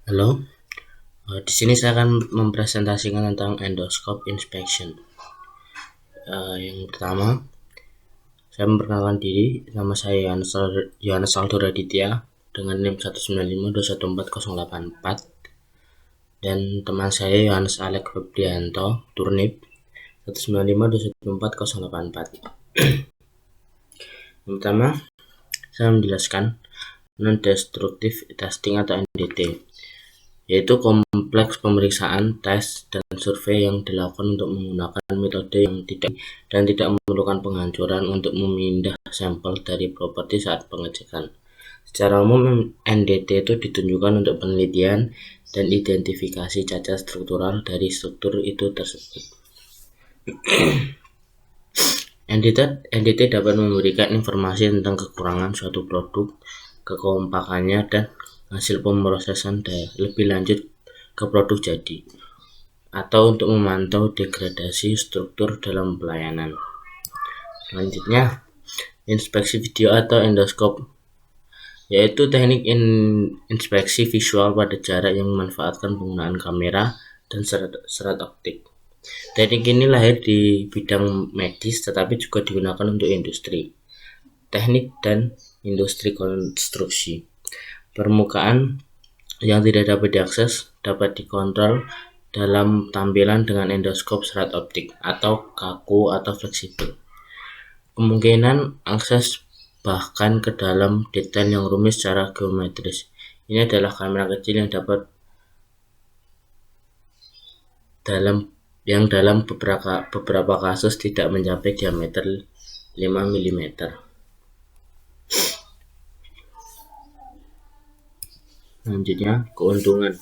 Halo, di sini saya akan mempresentasikan tentang endoscope inspection. Yang pertama, saya memperkenalkan diri. Nama saya Yohanes Aldo Raditya dengan NIM 195214084 dan teman saya Yohanes Alek Febrianto Turnip 195214084. Yang pertama, saya menjelaskan non-destructive testing atau NDT, yaitu kompleks pemeriksaan, tes, dan survei yang dilakukan untuk menggunakan metode yang tidak memerlukan penghancuran untuk memindah sampel dari properti saat pengecekan. Secara umum, NDT itu ditunjukkan untuk penelitian dan identifikasi cacat struktural dari struktur itu tersebut. NDT dapat memberikan informasi tentang kekurangan suatu produk, kekompakannya, dan hasil pemrosesan lebih lanjut ke produk jadi, atau untuk memantau degradasi struktur dalam pelayanan. Selanjutnya, inspeksi video atau endoskop, yaitu teknik inspeksi visual pada jarak yang memanfaatkan penggunaan kamera dan serat optik. Teknik ini lahir di bidang medis tetapi juga digunakan untuk industri, teknik, dan industri konstruksi. Permukaan yang tidak dapat diakses dapat dikontrol dalam tampilan dengan endoskop serat optik atau kaku atau fleksibel. Kemungkinan akses bahkan ke dalam detail yang rumit secara geometris. Ini adalah kamera kecil yang dalam beberapa kasus tidak mencapai diameter 5 mm. Selanjutnya, keuntungan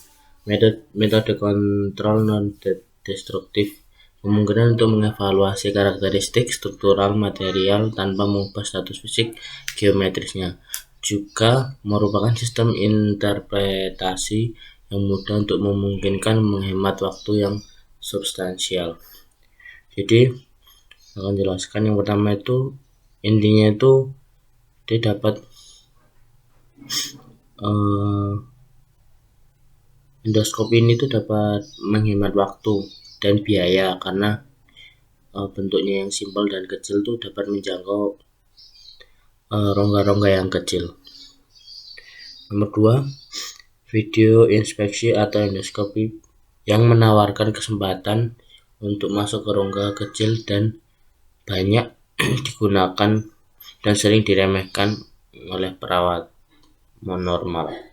metode kontrol non-destruktif kemungkinan untuk mengevaluasi karakteristik struktural material tanpa mengubah status fisik geometrisnya, juga merupakan sistem interpretasi yang mudah untuk memungkinkan menghemat waktu yang substansial. Jadi akan jelaskan yang pertama itu intinya itu dia dapat endoskop ini tuh dapat menghemat waktu dan biaya karena bentuknya yang simpel dan kecil tuh dapat menjangkau rongga-rongga yang kecil. Nomor 2, video inspeksi atau endoskopi yang menawarkan kesempatan untuk masuk ke rongga kecil dan banyak digunakan dan sering diremehkan oleh perawat normal.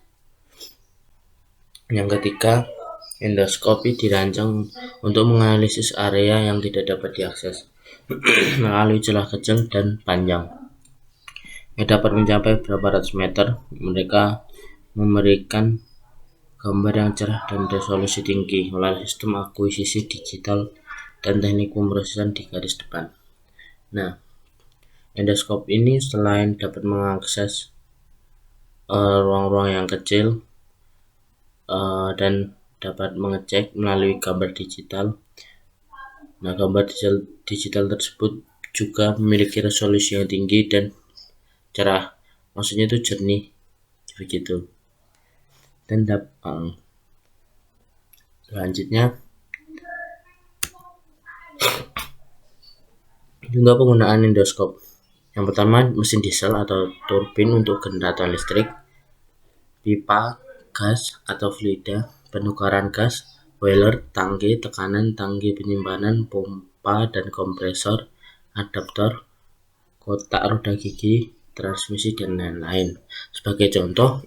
Yang ketiga, endoskopi dirancang untuk menganalisis area yang tidak dapat diakses melalui celah kecil dan panjang yang dapat mencapai beberapa ratus meter. Mereka memberikan gambar yang cerah dan resolusi tinggi melalui sistem akuisisi digital dan teknik pemrosesan di garis depan. Nah, endoskop ini selain dapat mengakses ruang-ruang yang kecil dan dapat mengecek melalui gambar digital. Nah, gambar digital tersebut juga memiliki resolusi yang tinggi dan cerah, maksudnya itu jernih begitu. Dan selanjutnya juga penggunaan endoskop. Yang pertama, mesin diesel atau turbin untuk generasi listrik, pipa gas atau fluida, penukaran gas, boiler, tangki tekanan, tangki penyimpanan, pompa dan kompresor, adaptor, kotak roda gigi, transmisi, dan lain-lain. Sebagai contoh,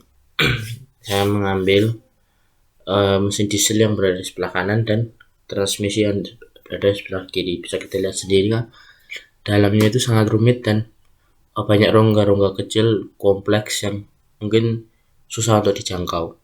saya mengambil mesin diesel yang berada di sebelah kanan dan transmisi yang berada di sebelah kiri. Bisa kita lihat sendiri kan, dalamnya itu sangat rumit dan banyak rongga-rongga kecil kompleks yang mungkin susah untuk dijangkau.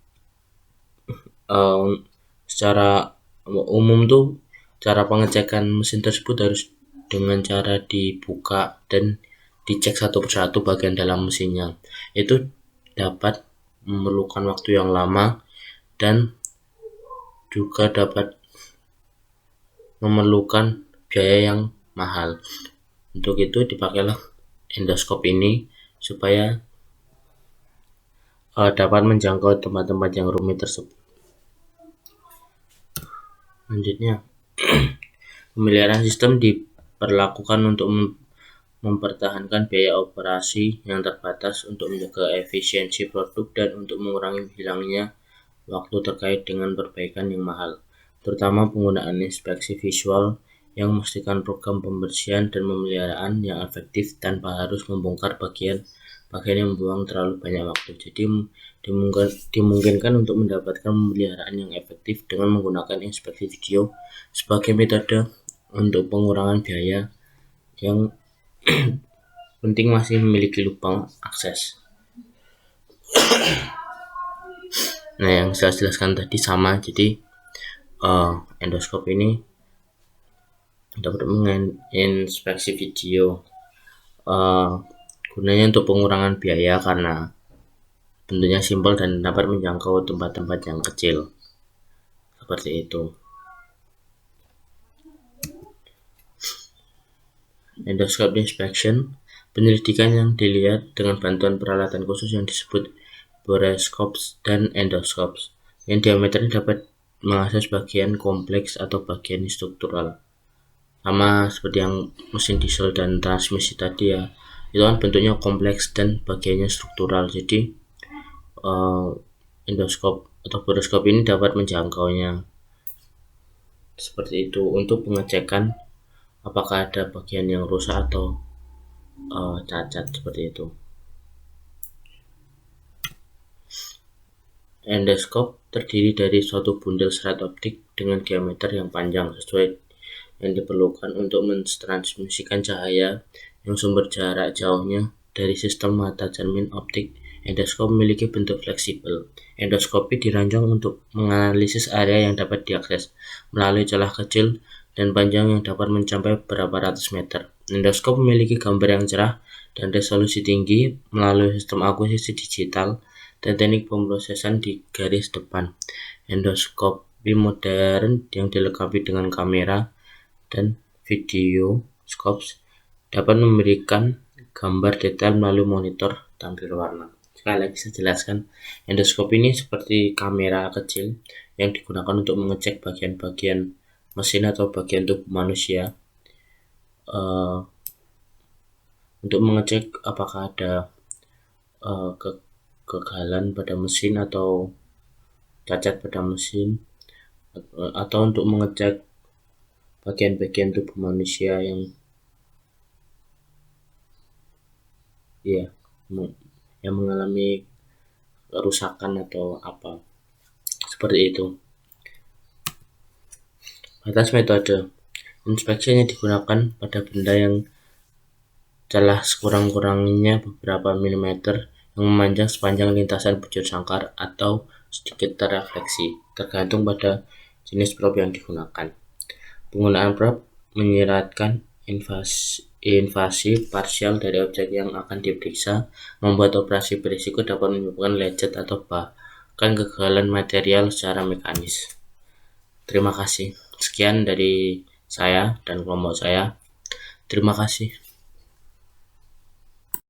Secara umum tuh cara pengecekan mesin tersebut harus dengan cara dibuka dan dicek satu persatu bagian dalam mesinnya. Itu dapat memerlukan waktu yang lama dan juga dapat memerlukan biaya yang mahal. Untuk itu dipakailah endoskop ini supaya dapat menjangkau tempat-tempat yang rumit tersebut. Selanjutnya, pemeliharaan sistem diperlakukan untuk mempertahankan biaya operasi yang terbatas untuk menjaga efisiensi produk dan untuk mengurangi hilangnya waktu terkait dengan perbaikan yang mahal, terutama penggunaan inspeksi visual yang memastikan program pembersihan dan pemeliharaan yang efektif tanpa harus membongkar bagian yang membuang terlalu banyak waktu. Jadi dimungkinkan untuk mendapatkan pemeliharaan yang efektif dengan menggunakan inspeksi video sebagai metode untuk pengurangan biaya yang penting masih memiliki lubang akses. Nah, yang saya jelaskan tadi sama, jadi endoskop ini dapat menginspeksi video gunanya untuk pengurangan biaya karena bentuknya simpel dan dapat menjangkau tempat-tempat yang kecil seperti itu. Endoscope inspection, penyelidikan yang dilihat dengan bantuan peralatan khusus yang disebut borescopes dan endoscopes, yang diameternya dapat mengakses bagian kompleks atau bagian struktural. Sama seperti yang mesin diesel dan transmisi tadi ya, itu kan bentuknya kompleks dan bagiannya struktural. Jadi endoscope atau borescope ini dapat menjangkaunya seperti itu untuk pengecekan apakah ada bagian yang rusak atau cacat seperti itu. Endoskop terdiri dari suatu bundel serat optik dengan diameter yang panjang sesuai yang diperlukan untuk mentransmisikan cahaya yang sumber jarak jauhnya dari sistem mata cermin optik. Endoskop memiliki bentuk fleksibel. Endoskopi dirancang untuk menganalisis area yang dapat diakses melalui celah kecil dan panjang yang dapat mencapai beberapa ratus meter. Endoskop memiliki gambar yang cerah dan resolusi tinggi melalui sistem akuisisi digital dan teknik pemrosesan di garis depan. Endoskopi modern yang dilengkapi dengan kamera dan video scopes dapat memberikan gambar detail melalui monitor tampil warna. Sekali lagi saya jelaskan, endoskop ini seperti kamera kecil yang digunakan untuk mengecek bagian-bagian mesin atau bagian tubuh manusia untuk mengecek apakah ada kegagalan pada mesin atau cacat pada mesin, atau untuk mengecek bagian-bagian tubuh manusia yang mengalami kerusakan atau apa seperti itu. Batas metode inspeksi yang digunakan pada benda yang celah sekurang-kurangnya beberapa milimeter yang memanjang sepanjang lintasan bujur sangkar atau sedikit terrefleksi, tergantung pada jenis probe yang digunakan. Penggunaan probe menyiratkan invasi parsial dari objek yang akan diperiksa, membuat operasi berisiko dapat menyebabkan lecet atau bahkan kegagalan material secara mekanis. Terima kasih. Sekian dari saya dan kelompok saya. Terima kasih.